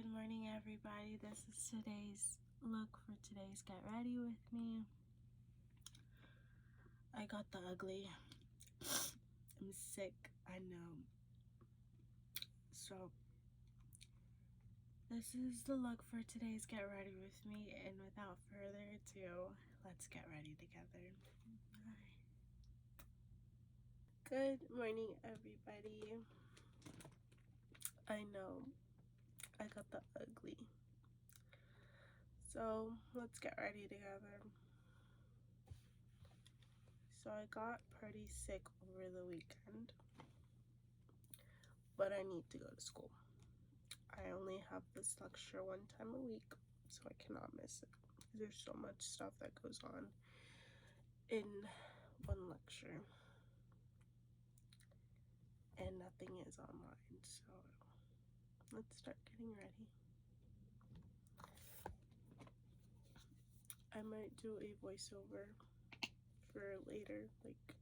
Good morning, everybody. This is today's look for today's Get Ready With Me. I got the ugly. I'm sick, I know. So, this is the look for today's Get Ready With Me, and without further ado, let's get ready together. Bye. Good morning, everybody. I know I got the ugly. So, let's get ready together. So, I got pretty sick over the weekend, but I need to go to school. I only have this lecture one time a week, so I cannot miss it. There's so much stuff that goes on in one lecture, and nothing is online, so let's start getting ready. I might do a voiceover for later, like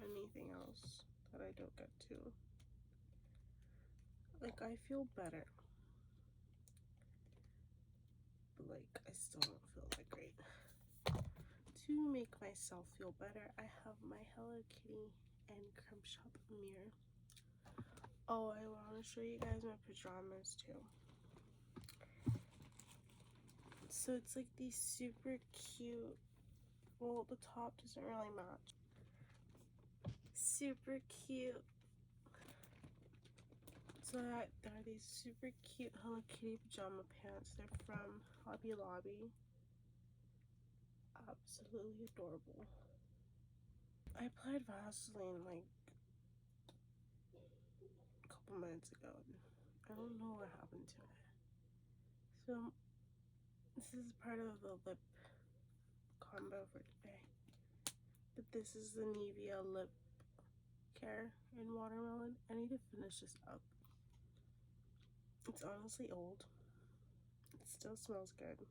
anything else that I don't get to. Like, I feel better, but like, I still don't feel that great. To make myself feel better, I have my Hello Kitty and Crumb Shop mirror. Oh, I want to show you guys my pajamas too. So it's like these super cute, well, the top doesn't really match. Super cute. So there are these super cute Hello Kitty pajama pants. They're from Hobby Lobby. Absolutely adorable. I applied Vaseline like a couple minutes ago. I don't know what happened to it. So this is part of the lip combo for today. But this is the Nivea lip care in watermelon. I need to finish this up. It's honestly old. It still smells good,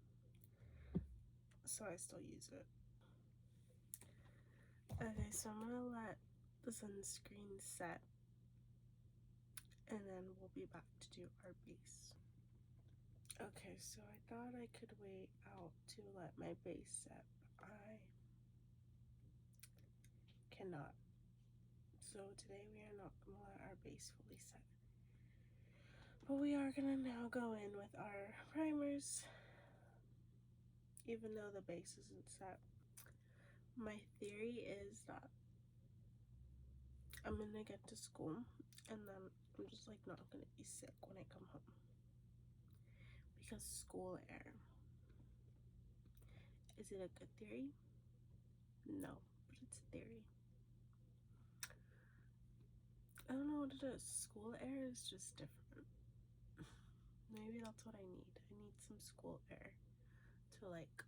so I still use it. Okay, so I'm gonna let the sunscreen set, and then we'll be back to do our base. Okay, so I thought I could wait out to let my base set, but I cannot. So today we are not gonna let our base fully set, but we are gonna now go in with our primers, even though the base isn't set. My theory is that I'm gonna get to school and then I'm just like not gonna be sick when I come home, because school air. Is it a good theory? No, but it's a theory. I don't know what it is. School air is just different. Maybe that's what I need. I need some school air to like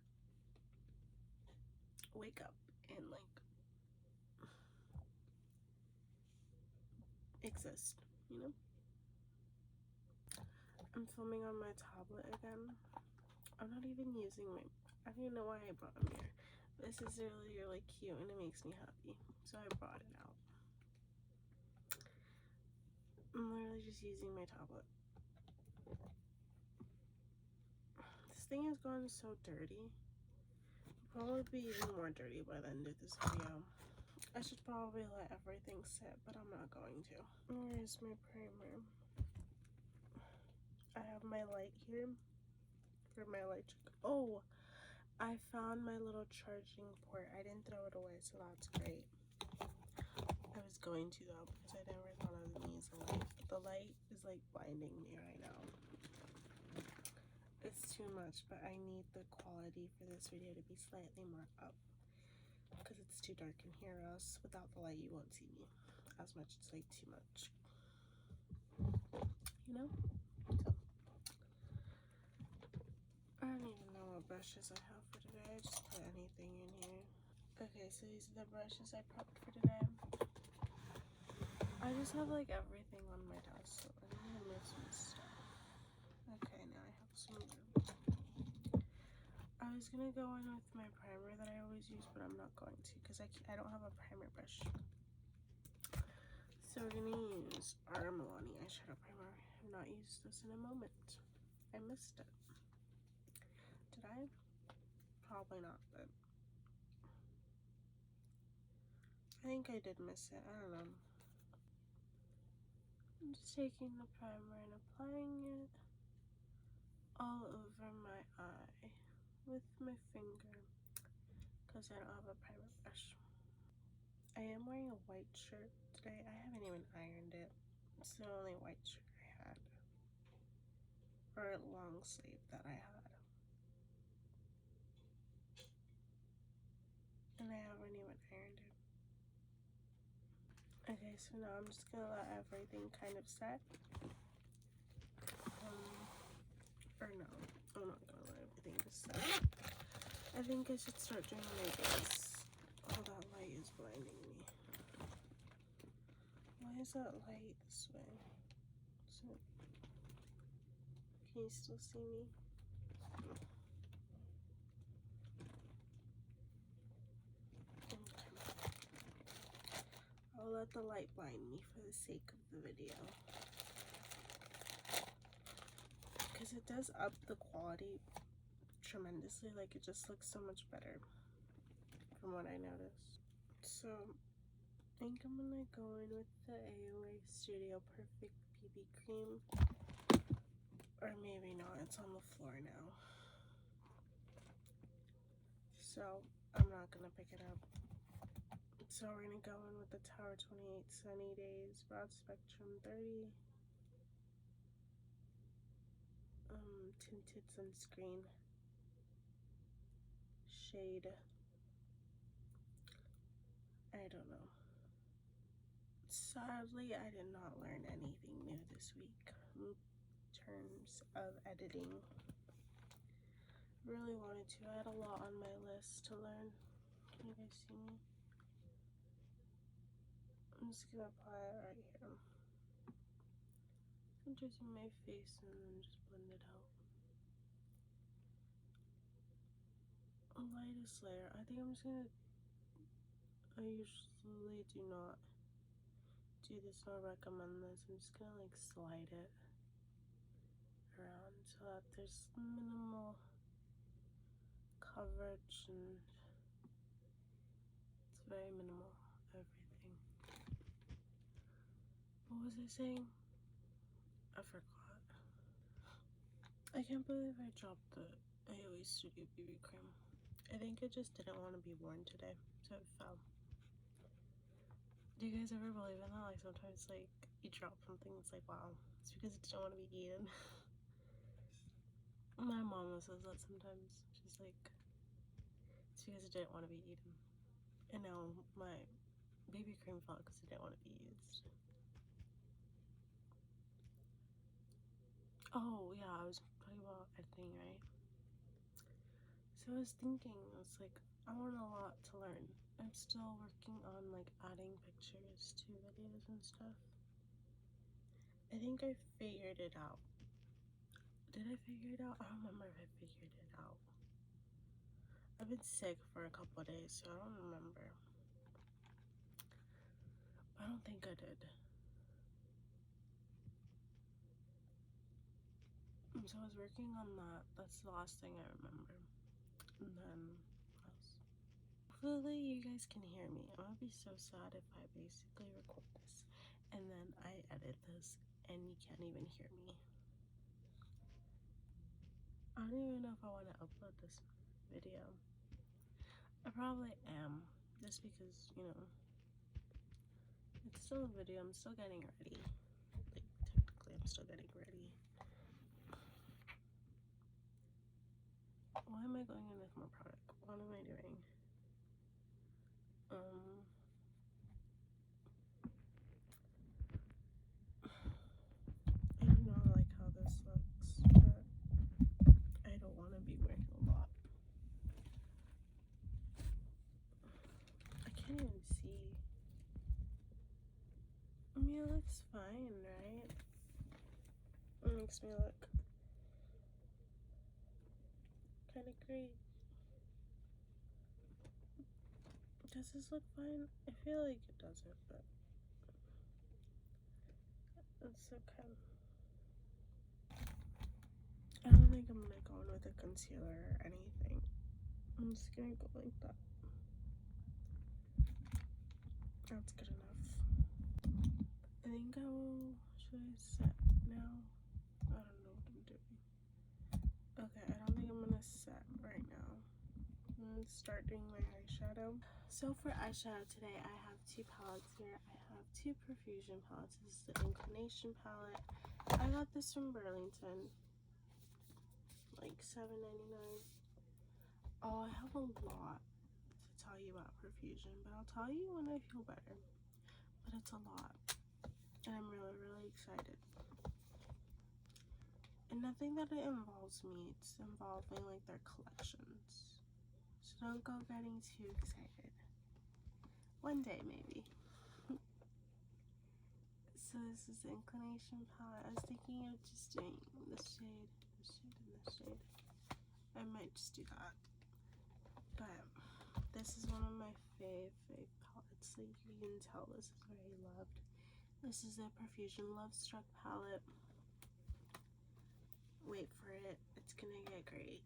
wake up and like exist, you know? I'm filming on my tablet again. I'm not even using my, I don't even know why I brought a mirror. This is really, really cute and it makes me happy, so I brought it out. I'm literally just using my tablet. This thing has gone so dirty. It'll probably be even more dirty by the end of this video. I should probably let everything sit, but I'm not going to. Where is my primer? I have my light here for my light check. Oh, I found my little charging port. I didn't throw it away, so that's great. I was going to though, because I never thought I was gonna use the light. But the light is like blinding me right now. It's too much, but I need the quality for this video to be slightly more up, because it's too dark in here, or else without the light you won't see me as much. It's like too much, you know? So I don't even know what brushes I have for today. I just put anything in here. Okay, so these are the brushes I prepped for today. I just have like everything on my desk, so I'm gonna move some stuff. Okay, now I have some room. I was gonna go in with my primer that I always use, but I'm not going to, because I don't have a primer brush. So we're gonna use our Milani eyeshadow primer. I have not used this in a moment. I missed it. Did I? Probably not, but I think I did miss it. I don't know. I'm just taking the primer and applying it all over my eye with my finger because I don't have a primer brush. I am wearing a white shirt today. I haven't even ironed it. It's the only white shirt I had, or a long sleeve that I had, and I haven't even ironed it. Okay, so now I'm just gonna let everything kind of set. Or no, I'm not gonna let everything just set. I think I should start doing my base. Oh, that light is blinding me. Why is that light this way? So, can you still see me? Okay. I'll let the light blind me for the sake of the video. Because it does up the quality tremendously. Like, it just looks so much better from what I noticed. So, I think I'm gonna go in with the AOA Studio Perfect BB Cream. Or maybe not, it's on the floor now. So, I'm not gonna pick it up. So we're gonna go in with the Tower 28 Sunny Days Broad Spectrum 30 tinted sunscreen shade, I don't know. Sadly, I did not learn anything new this week in terms of editing. Really wanted to. I had a lot on my list to learn. Can you guys see me? I'm just gonna apply it right here. I'm just in my face and then just blend it out. Lightest layer. I think I'm just gonna. I usually do not do this nor recommend this. I'm just gonna like slide it around so that there's minimal coverage and it's very minimal everything. What was I saying? I forgot. I can't believe I dropped the AOA Studio BB Cream. I think I just didn't want to be worn today, so it fell. Do you guys ever believe in that? Like sometimes like you drop something, it's like wow, it's because it didn't want to be eaten. My mom says that sometimes. She's like, it's because it didn't want to be eaten. And now my BB cream fell because it didn't want to be used. Oh yeah, I was talking about editing, right? So I was thinking, it's like I want a lot to learn. I'm still working on like adding pictures to videos and stuff. I think I figured it out. Did I figure it out? I don't remember if I figured it out. I've been sick for a couple of days, so I don't remember. I don't think I did. So I was working on that. That's the last thing I remember. And then what else? Hopefully you guys can hear me. I'm gonna be so sad if I basically record this and then I edit this and you can't even hear me. I don't even know if I want to upload this video. I probably am, just because, you know, it's still a video. I'm still getting ready. Like, technically, I'm still getting ready. Why am I going in with more product? What am I doing? I do not like how this looks, but I don't want to be wearing a lot. I can't even see. I mean, it looks fine, right? It makes me look kind of great. Does this look fine? I feel like it doesn't, but it's okay. I gonna go in with a concealer or anything. I'm just gonna go like that. That's good enough. I think I will. Should I set now? I don't know what I'm doing. Okay, I don't think I'm gonna set right now. I'm gonna start doing my eyeshadow. So for eyeshadow today, I have two palettes here. I have two Profusion palettes. This is the Inclination palette. I got this from Burlington, like $7.99. Oh, I have a lot to tell you about Profusion, but I'll tell you when I feel better. But it's a lot, and I'm really, really excited. And nothing that it involves me, it's involving like their collections. So don't go getting too excited. One day, maybe. So this is the Inclination palette. I was thinking of just doing this shade, this shade, and this shade. I might just do that. But this is one of my fave palettes. Like you can tell this is very loved. This is the Profusion Love Struck palette. Wait for it. It's gonna get great.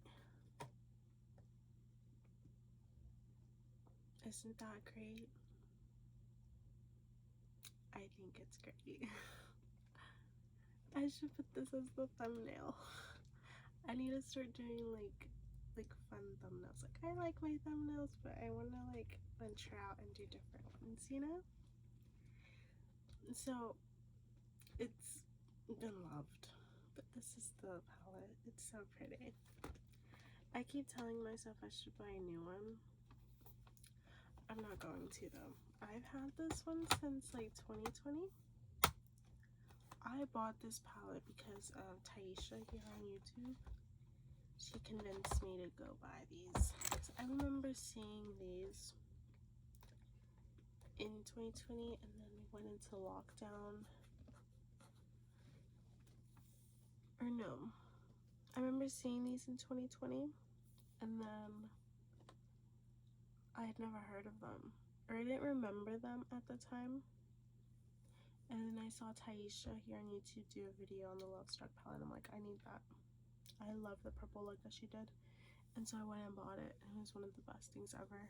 Isn't that great? I think it's great. I should put this as the thumbnail. I need to start doing like fun thumbnails. Like I like my thumbnails, but I want to like venture out and do different ones, you know? So it's been loved. But this is the palette. It's so pretty. I keep telling myself I should buy a new one. I'm not going to though. I've had this one since like 2020. I bought this palette because of Taisha here on YouTube. She convinced me to go buy these. I remember seeing these in 2020 and then we went into lockdown. Or no, I remember seeing these in 2020 and then I had never heard of them, or I didn't remember them at the time. And then I saw Taisha here on YouTube do a video on the Love Struck palette. I'm like, I need that. I love the purple look that she did. And so I went and bought it, and it was one of the best things ever.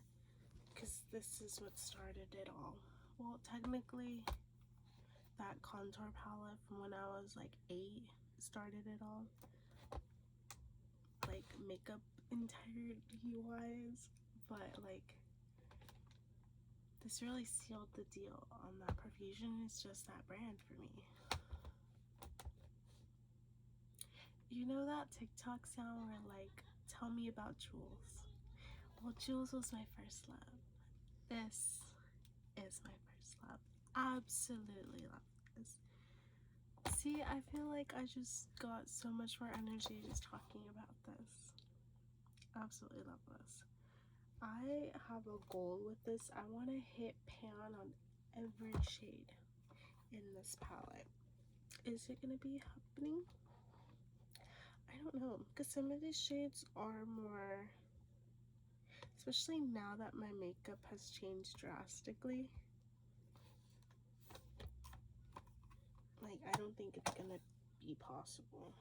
Because this is what started it all. Well, technically, that contour palette from when I was like 8 started it all. Like makeup integrity wise, but like this really sealed the deal on that Profusion. It's just that brand for me. You know that TikTok sound where like, tell me about Jules? Well, Jules was my first love. This is my first love. Absolutely love this. See, I feel like I just got so much more energy just talking about this. Absolutely love this. I have a goal with this. I want to hit pan on every shade in this palette. Is it going to be happening? I don't know, because some of these shades are more, especially now that my makeup has changed drastically. Like, I don't think it's gonna be possible,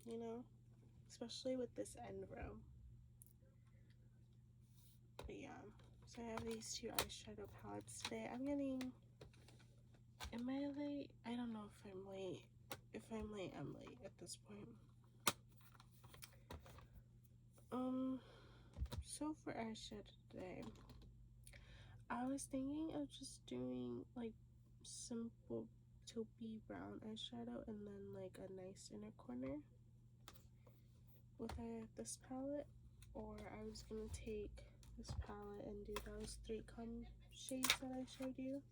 you know? Especially with this end row. But yeah, so I have these two eyeshadow palettes today. I'm getting, am I late? I don't know if I'm late. If I'm late, I'm late at this point. So for eyeshadow today, I was thinking of just doing like simple taupey brown eyeshadow and then like a nice inner corner with this palette, or I was gonna take this palette and do those 3 shades that I showed you,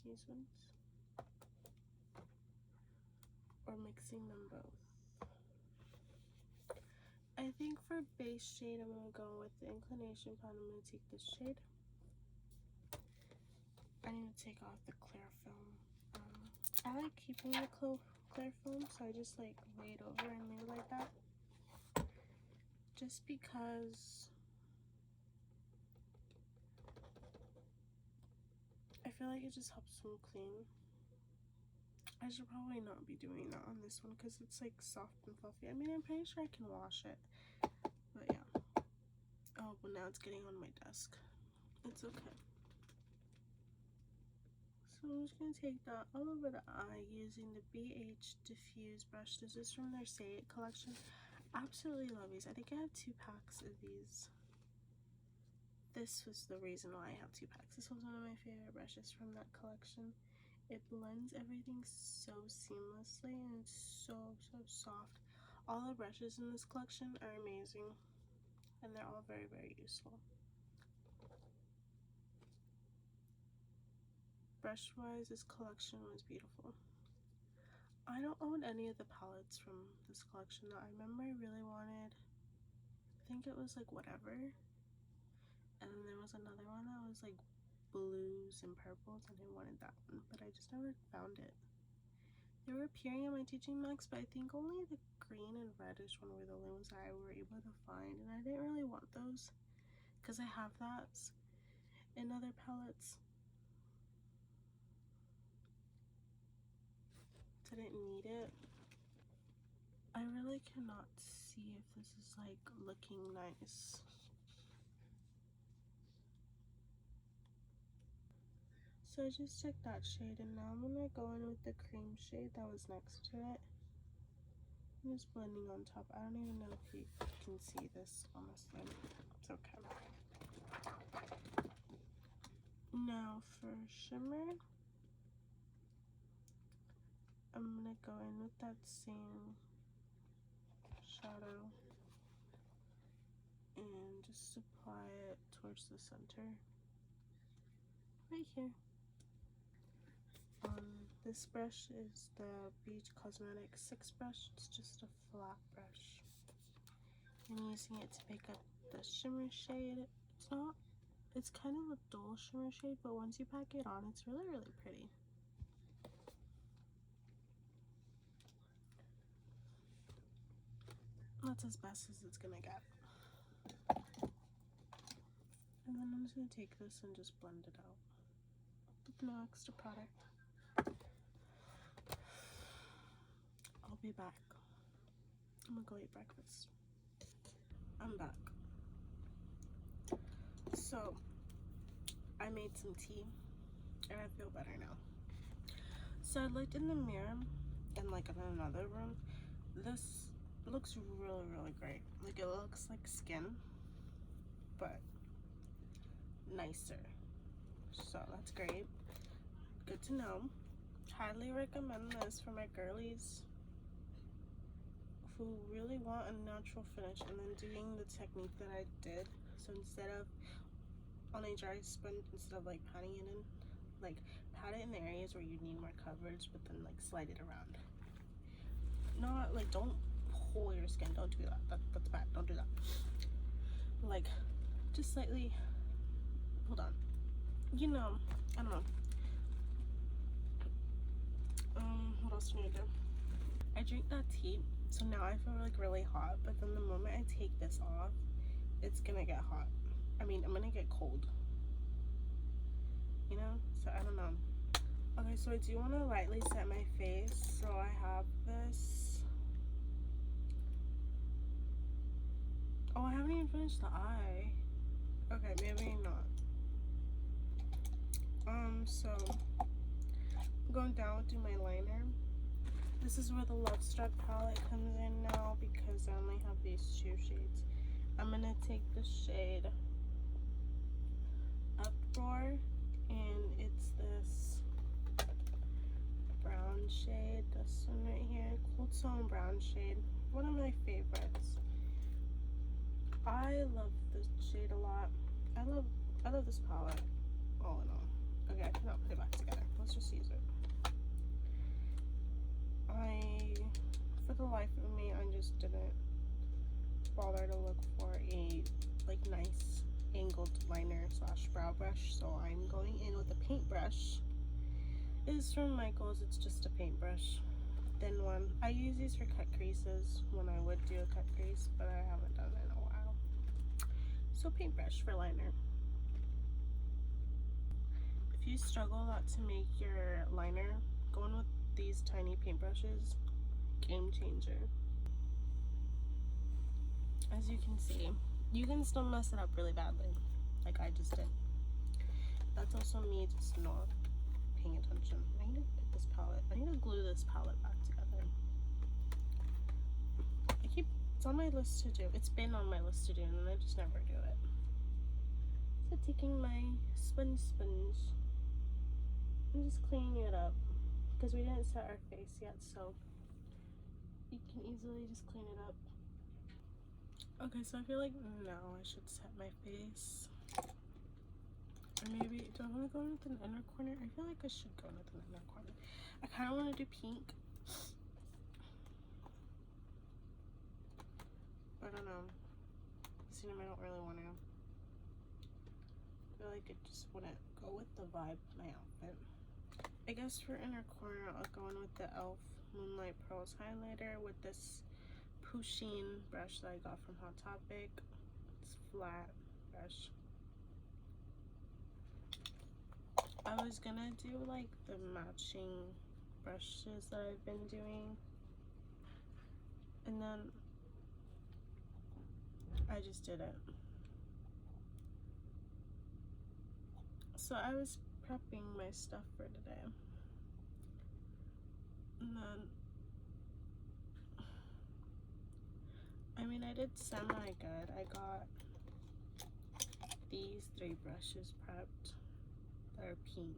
these ones, or mixing them both. I think for base shade, I'm gonna go with the Inclination palette. I'm gonna take this shade. I need to take off the clear film. I like keeping the clear film, so I just like lay it over and leave it like that. Just because I feel like it just helps them clean. I should probably not be doing that on this one because it's like soft and fluffy. I mean, I'm pretty sure I can wash it, but yeah. Oh, but now it's getting on my desk. It's okay. So I'm just gonna take that all over the eye using the BH Diffuse brush. This is from their Say It collection. Absolutely love these. I think I have 2 packs of these. This was the reason why I have 2 packs. This was one of my favorite brushes from that collection. It blends everything so seamlessly and it's so soft. All the brushes in this collection are amazing and they're all very useful. Brush wise, this collection was beautiful. I don't own any of the palettes from this collection though. I remember I really wanted, I think it was like Whatever, and then there was another one that was like blues and purples and I wanted that one, but I just never found it. They were appearing on my teaching max, but I think only the green and reddish one were the only ones I were able to find, and I didn't really want those because I have that in other palettes. Didn't need it. I really cannot see if this is like looking nice. So I just took that shade and now I'm gonna go in with the cream shade that was next to it. I'm just blending on top. I don't even know if you can see this, honestly. It's okay. Now for shimmer, I'm gonna go in with that same shadow and just apply it towards the center, right here. This brush is the Beach Cosmetics 6 brush. It's just a flat brush. I'm using it to pick up the shimmer shade. It's kind of a dull shimmer shade, but once you pack it on, it's really pretty. That's as best as it's gonna get. And then I'm just gonna take this and just blend it out with no extra product. I'll be back. I'm gonna go eat breakfast. I'm back. So I made some tea and I feel better now. So I looked in the mirror and like in another room. This looks really great. Like it looks like skin, but nicer. So that's great. Good to know. Highly recommend this for my girlies who really want a natural finish and then doing the technique that I did. So instead of on a dry sponge, instead of like patting it in, like pat it in the areas where you need more coverage, but then like slide it around. Not like, don't pull your skin, don't do that. That's bad, don't do that. Like just slightly, hold on, you know, I don't know. What else do I need to do? I drink that tea, so now I feel like really hot, but then the moment I take this off, it's gonna get hot. I mean, I'm gonna get cold, you know? So I don't know. Okay, so I do want to lightly set my face. So I have this. Oh, I haven't even finished the eye. Okay, maybe not. So I'm going down with my liner. This is where the Love Struck palette comes in now because I only have these 2 shades. I'm gonna take the shade Uproar, and it's this brown shade, this one right here, Cold Stone brown shade, one of my favorites. I love this shade a lot. I love this palette all in all. Okay, I cannot put it back together. Let's just use it. For the life of me, I just didn't bother to look for a like nice angled liner slash brow brush, so I'm going in with a paintbrush. It is from Michaels. It's just a paintbrush, thin one. I use these for cut creases when I would do a cut crease, but I haven't done it in a while. So paintbrush for liner. If you struggle a lot to make your liner, go in with these tiny paintbrushes, game changer. As you can see, you can still mess it up really badly, like I just did. That's also me just not paying attention. I need to put this palette, I need to glue this palette back together. It's on my list to do. It's been on my list to do, and I just never do it. So taking my sponge, I'm just cleaning it up because we didn't set our face yet, so you can easily just clean it up. Okay, so I feel like now I should set my face. Or maybe, do I want to go in with an inner corner? I feel like I should go in with an inner corner. I kind of want to do pink. I don't know. This time I don't really want to. I feel like I just wouldn't go with the vibe of my outfit. I guess for inner corner, I'll go in with the e.l.f. Moonlight Pearls highlighter with this Pusheen brush that I got from Hot Topic. It's flat brush. I was gonna do like the matching brushes that I've been doing, and then I just didn't. So I was prepping my stuff for today, and then I mean I did semi-good. I got these 3 brushes prepped that are pink,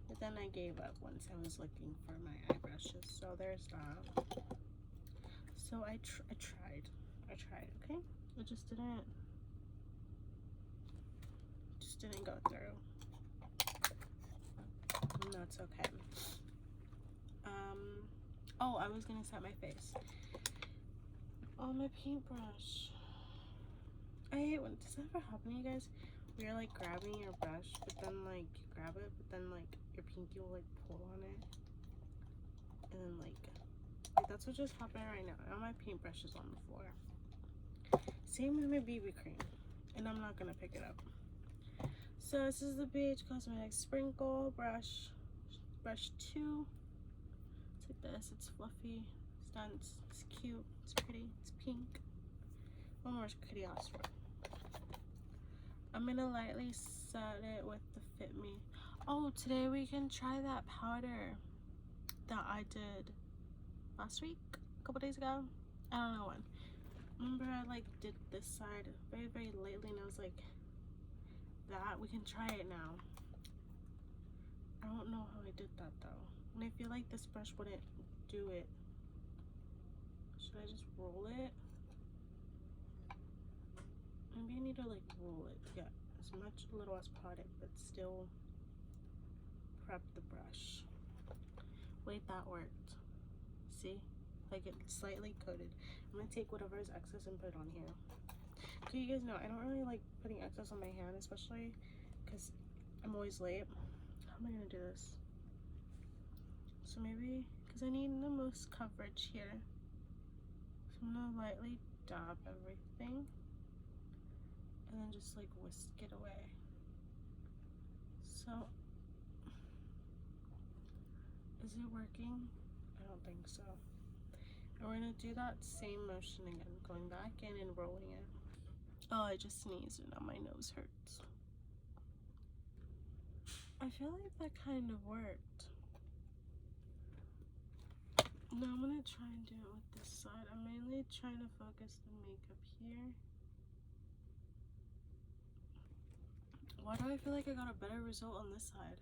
but then I gave up once I was looking for my eye brushes, so there's that. So I tried, okay? It just didn't go through. And that's okay. Oh, I was gonna set my face. Oh, my paintbrush. I hate when, does that ever happen to you guys? Where you're like grabbing your brush, but then like you grab it, but then like your pinky will like pull on it. And then like that's what just happened right now. Now my paintbrush is on the floor. Same with my BB cream. And I'm not gonna pick it up. So this is the BH Cosmetics Sprinkle brush. Brush 2. It's like this. It's fluffy. It's cute. It's pretty. It's pink. What more could you ask for? I'm gonna lightly set it with the Fit Me. Oh, today we can try that powder that I did last week, a couple days ago. I don't know when. Remember I like did this side very, very lightly, and I was like, that, we can try it now. I don't know how I did that though. And I feel like this brush wouldn't do it. Should I just roll it? Maybe I need to like roll it to get as much little as product, but still prep the brush. Wait, that worked. See? Like it's slightly coated. I'm gonna take whatever is excess and put it on here. Okay, you guys know I don't really like putting excess on my hand, especially because I'm always late. How am I gonna do this? So maybe, because I need the most coverage here. So I'm gonna lightly dab everything and then just like whisk it away. So, is it working? I don't think so. And we're gonna do that same motion again, going back in and rolling it. Oh, I just sneezed and now my nose hurts. I feel like that kind of worked. Now I'm gonna try and do it with this side. I'm mainly trying to focus the makeup here. Why do I feel like I got a better result on this side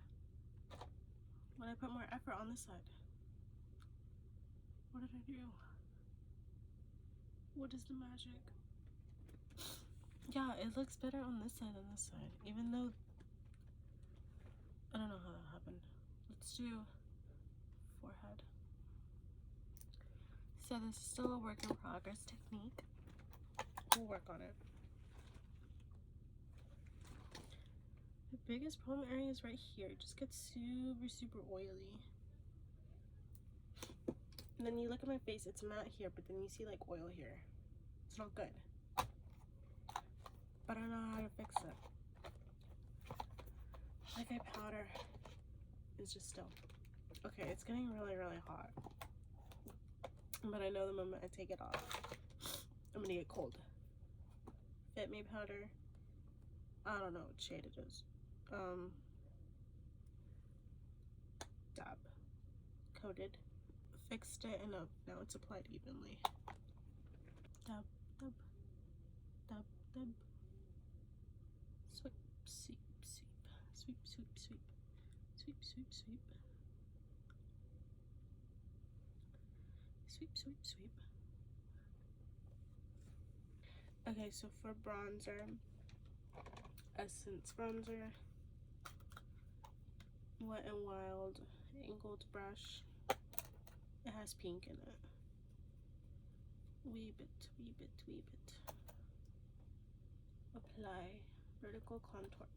when I put more effort on this side? What did I do? What is the magic? Yeah, it looks better on this side than this side, even though I don't know how that happened. Let's do forehead. So this is still a work in progress technique. We'll work on it. The biggest problem area is right here. It just gets super, super oily. And then you look at my face, it's matte here, but then you see like oil here. It's not good. But I don't know how to fix it. Like I powder, it's just still. Okay, it's getting really, really hot. But I know the moment I take it off, I'm gonna get cold. Fit Me powder. I don't know what shade it is. Dab. Coated. Fixed it, and now it's applied evenly. Dab, dab, dab, dab. Sweep, sweep, sweep. Sweep, sweep, sweep. Sweep, sweep, sweep. Sweep, sweep, sweep. Okay, so for bronzer, Essence bronzer, Wet n Wild angled brush. It has pink in it. Wee bit, wee bit, wee bit. Apply vertical contour.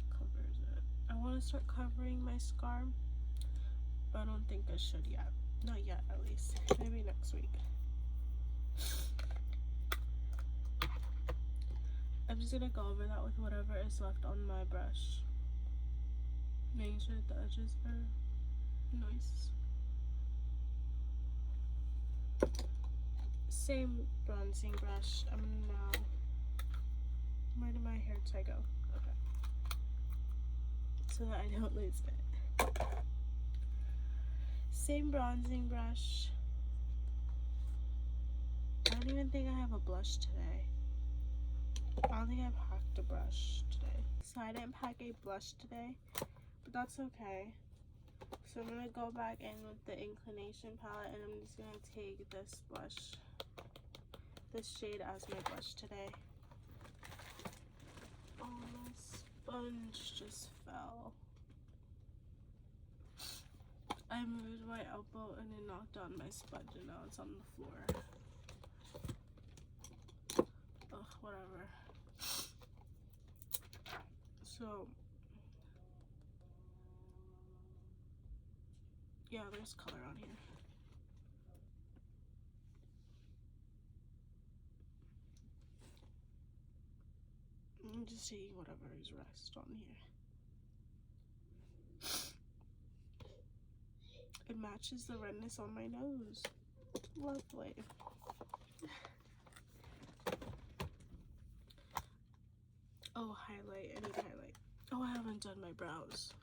Covers it. I want to start covering my scar, but I don't think I should yet. Not yet, at least. Maybe next week. I'm just gonna go over that with whatever is left on my brush. Making sure the edges are nice. Same bronzing brush. I'm gonna now. Where did my hair tie go? Okay. So that I don't lose it. Same bronzing brush. I don't even think I have a blush today. I don't think I've packed a brush today. So I didn't pack a blush today, but that's okay. So I'm gonna go back in with the Inclination palette, and I'm just gonna take this blush, this shade as my blush today. Oh, my sponge just fell. I moved my elbow and it knocked on my sponge, and now it's on the floor. Ugh, whatever. So, yeah, there's color on here. I'm just taking whatever is rest on here. It matches the redness on my nose. Lovely. Oh, highlight. I need highlight. Oh, I haven't done my brows.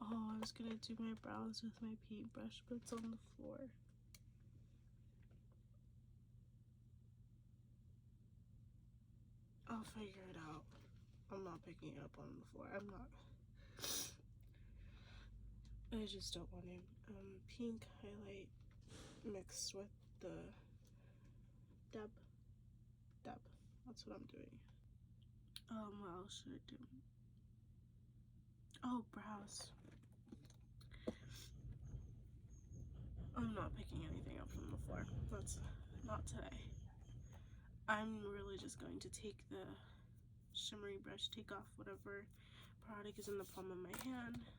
Oh, I was gonna do my brows with my paintbrush, but it's on the floor. I'll figure it out. I'm not picking it up on the floor. I'm not. I just don't want to. Pink highlight mixed with the dab. That's what I'm doing. What else should I do? Oh, brows. I'm not picking anything up from the floor. That's not today. I'm really just going to take the shimmery brush, take off whatever product is in the palm of my hand.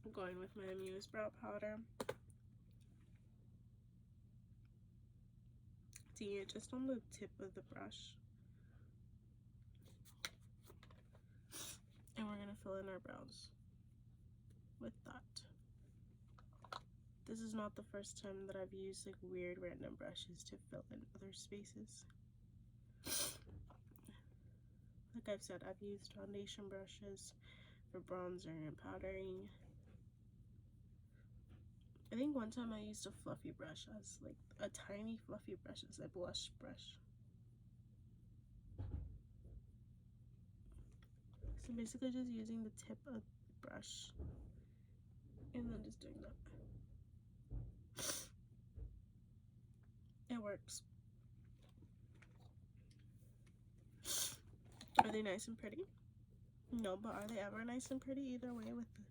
I'm going with my Muse brow powder. Taking it just on the tip of the brush. And we're gonna fill in our brows with that. This is not the first time that I've used like weird random brushes to fill in other spaces. Like I've said, I've used foundation brushes for bronzer and powdering. I think one time I used a fluffy brush as like a tiny fluffy brush as a blush brush. So basically just using the tip of the brush and then just doing that. It works. Are they nice and pretty? No, but are they ever nice and pretty either way with the,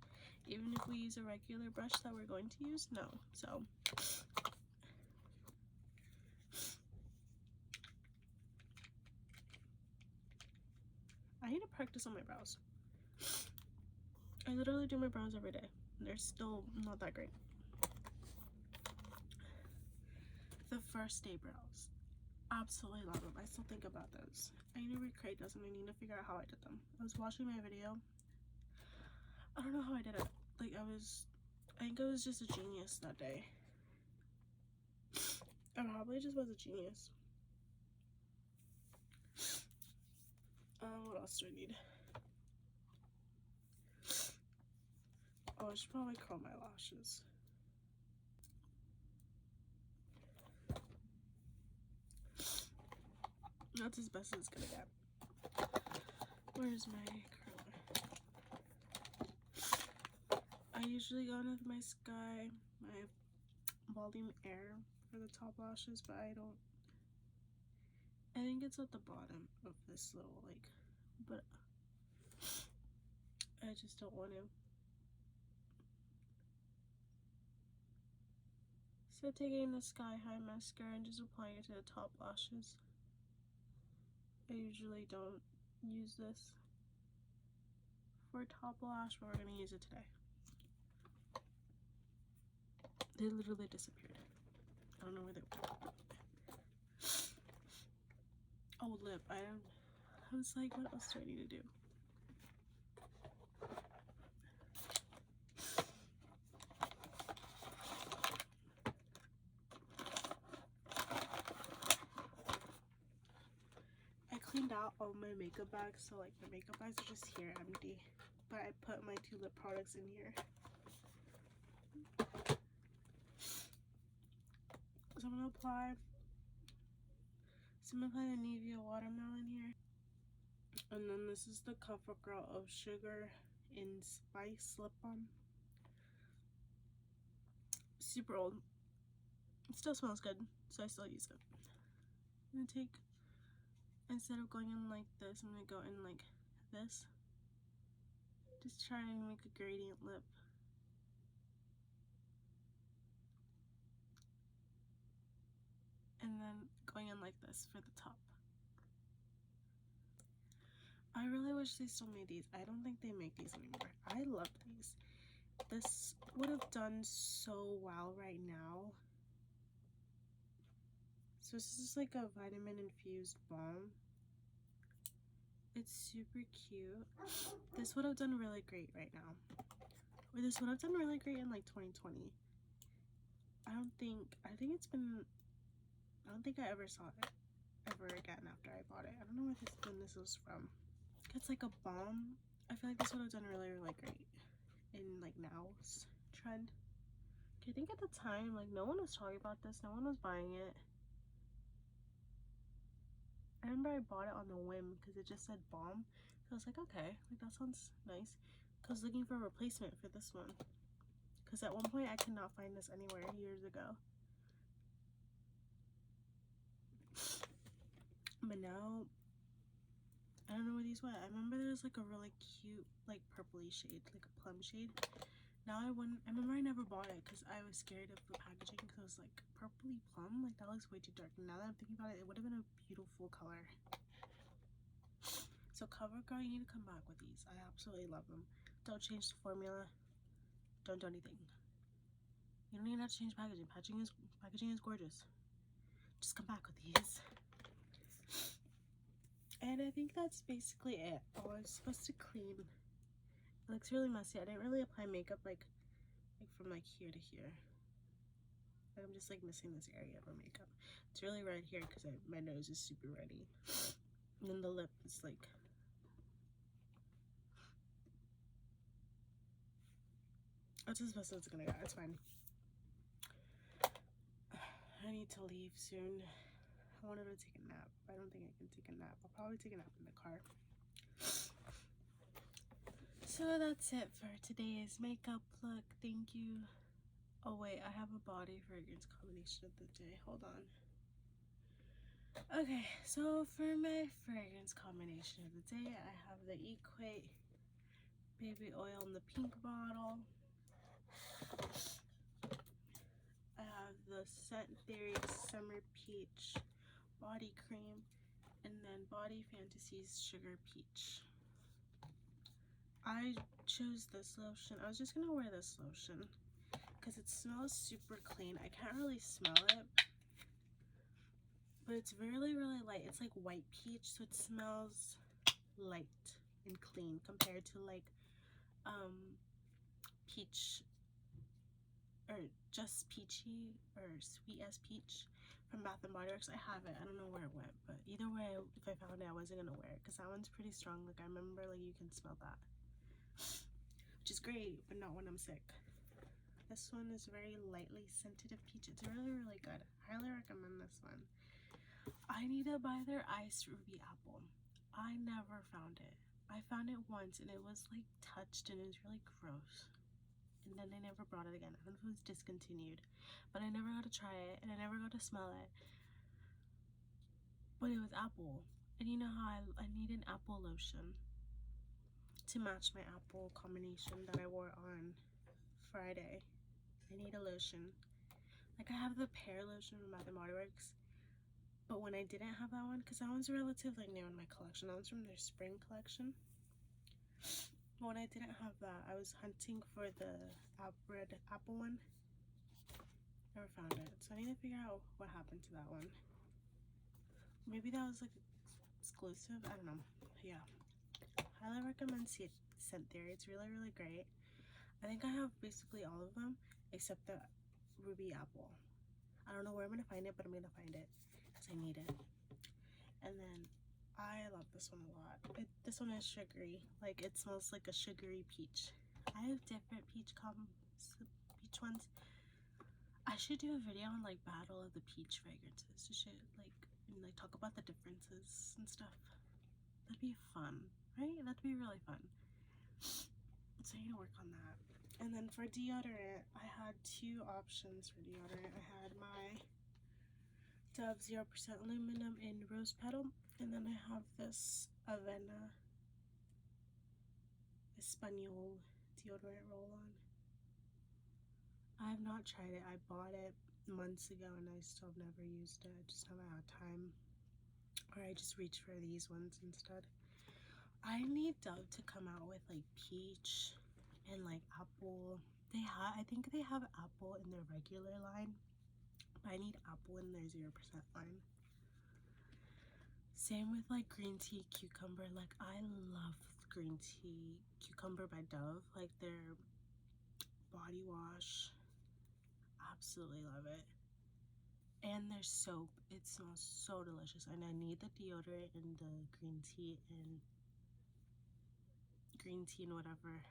even if we use a regular brush that we're going to use? No. So I need to practice on my brows. I literally do my brows every day. They're still not that great. The first day brows. Absolutely love them. I still think about those. I need to recreate those and I need to figure out how I did them. I was watching my video. I don't know how I did it. Like I think I was just a genius that day. I probably just was a genius. What else do I need? Oh, I should probably curl my lashes. That's as best as it's gonna get. Where's my curler? I usually go in with my Sky, my Volume Air for the top lashes, but I think it's at the bottom of this little, like, but I just don't want to. So taking the Sky High mascara and just applying it to the top lashes. I usually don't use this for top lash, but we're gonna use it today. They literally disappeared. I don't know where they went. Oh, lip. I was like, what else do I need to do? I cleaned out all my makeup bags, so like my makeup bags are just here empty. But I put my 2 lip products in here. So I'm gonna apply the Nivea Watermelon here. And then this is the CoverGirl of Sugar and Spice lip balm. Super old. It still smells good, so I still use it. I'm gonna take, instead of going in like this, I'm gonna go in like this. Just trying to make a gradient lip. And then going in like this for the top. I really wish they still made these. I don't think they make these anymore. I love these. This would have done so well right now. So this is like a vitamin infused balm. It's super cute. This would have done really great right now. Or this would have done really great in like 2020. I don't think I ever saw it ever again after I bought it. I don't know when this was from. It's like a balm. I feel like this would have done really, really great in like now's trend. I think at the time, like, no one was talking about this, no one was buying it. I remember I bought it on the whim because it just said balm. So I was like, okay, like that sounds nice. I was looking for a replacement for this one. Because at one point I could not find this anywhere years ago. But now, I don't know where these went. I remember there was like a really cute, like purpley shade, like a plum shade. Now I remember I never bought it because I was scared of the packaging because it was like purpley plum. Like that looks way too dark. And now that I'm thinking about it, it would have been a beautiful color. So CoverGirl, you need to come back with these. I absolutely love them. Don't change the formula. Don't do anything. You don't even have to change packaging. Packaging is gorgeous. Just come back with these. And I think that's basically it. Oh, I was supposed to clean. It looks really messy. I didn't really apply makeup like from like here to here. I'm just like missing this area of makeup. It's really red here because my nose is super ready. And then the lip is like, that's as best as it's gonna go. It's fine. I need to leave soon. I wanted to take a nap. I don't think I can take a nap. I'll probably take a nap in the car. So that's it for today's makeup look. Thank you. Oh wait, I have a body fragrance combination of the day. Hold on. Okay, so for my fragrance combination of the day, I have the Equate baby oil in the pink bottle. I have the Scent Theory Summer Peach body cream, and then Body Fantasies Sugar Peach. I chose this lotion. I was just gonna wear this lotion because it smells super clean. I can't really smell it. but it's really, really light. It's like white peach, so it smells light and clean compared to like peach or just peachy or sweet as peach from Bath and Body Works. I have it. I don't know where it went, but either way, if I found it, I wasn't gonna wear it because that one's pretty strong. Like I remember, like you can smell that, which is great, but not when I'm sick. This one is very lightly scented peach. It's really, really good. Highly recommend this one. I need to buy their iced ruby apple. I never found it. I found it once and it was like touched and it was really gross. And then they never brought it again. I don't know if it was discontinued, but I never got to try it and I never got to smell it. But it was apple. And you know how I need an apple lotion to match my apple combination that I wore on Friday. I need a lotion. Like I have the pear lotion from Bath and Body Works, but when I didn't have that one, because that one's relatively new in my collection, that one's from their spring collection. But when I didn't have that, I was hunting for the red apple one. Never found it, so I need to figure out what happened to that one. Maybe that was like exclusive, I don't know. Yeah, highly recommend Scent Theory. It's really, really great. I think I have basically all of them except the ruby apple. I don't know where I'm gonna find it, but I'm gonna find it because I need it. And then I love this one a lot. This one is sugary. Like it smells like a sugary peach. I have different peach ones. I should do a video on like battle of the peach fragrances. You should like talk about the differences and stuff. That'd be fun, right? That'd be really fun. So I need to work on that. And then for deodorant, I had two options for deodorant. I had my Dove 0% aluminum in rose petal, and then I have this Avena Espanol deodorant roll-on. I have not tried it. I bought it months ago and I still have never used it. I just haven't had time, or I just reach for these ones instead. I need Dove to come out with like peach and like apple. I think they have apple in their regular line, but I need apple in their 0% line. Same with like green tea cucumber. Like I love green tea cucumber by Dove, like their body wash. Absolutely love it. And their soap, it smells so delicious. And I need the deodorant and the green tea and whatever.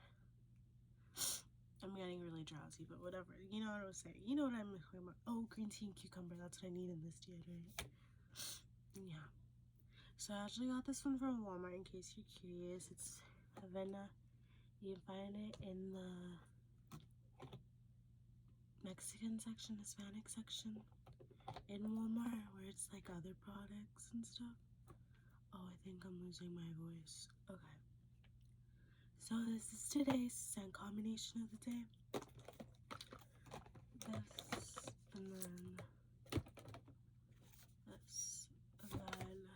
I'm getting really drowsy, but whatever. You know what I was saying. You know what I'm talking about. Oh, green tea and cucumber. That's what I need in this deodorant. Yeah. So I actually got this one from Walmart in case you're curious. It's Avena. You can find it in the Mexican section, Hispanic section in Walmart, where it's like other products and stuff. Oh, I think I'm losing my voice. Okay. So this is today's scent combination of the day. This, and then this, and then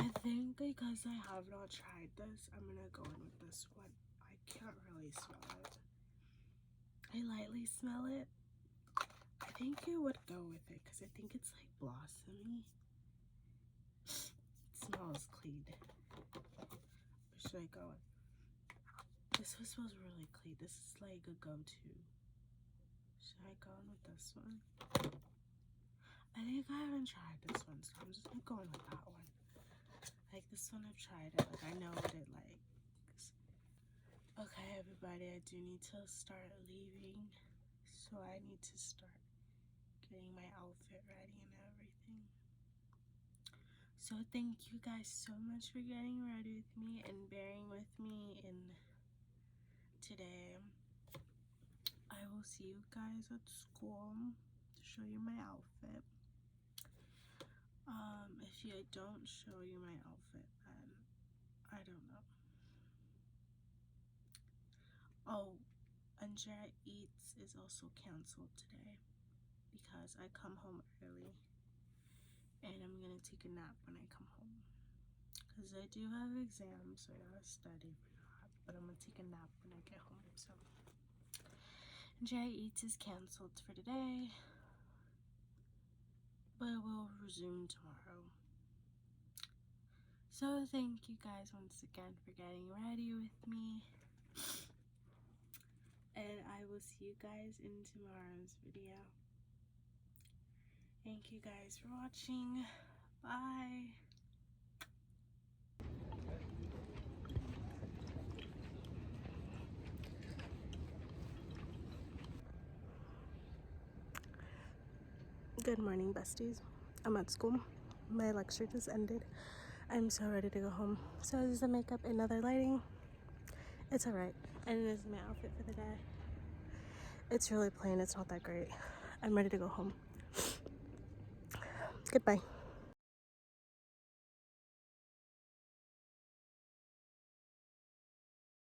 I think because I have not tried this, I'm gonna go in with this one. I can't really smell it. I lightly smell it. I think it would go with it because I think it's like blossomy. It smells clean. Or should I go with? This one smells really clean. This is like a go-to. Should I go in with this one? I think I haven't tried this one, so I'm just gonna go in with that one. Like this one, I've tried it. Like I know what it likes. Okay, everybody, I do need to start leaving, so I need to start getting my outfit ready and everything. So thank you guys so much for getting ready with me and bearing with me in today. I will see you guys at school to show you my outfit. If I don't show you my outfit, then I don't know. Oh, Andrea Eats is also canceled today because I come home early and I'm gonna take a nap when I come home because I do have exams, so I gotta study for that, but I'm gonna take a nap when I get home. So Andrea Eats is canceled for today. but we'll resume tomorrow. So thank you guys once again for getting ready with me, and I will see you guys in tomorrow's video. Thank you guys for watching. Bye. Good morning, besties. I'm at school. My lecture just ended. I'm so ready to go home. So this is the makeup and other lighting. It's alright. And this is my outfit for the day. It's really plain. It's not that great. I'm ready to go home. Goodbye.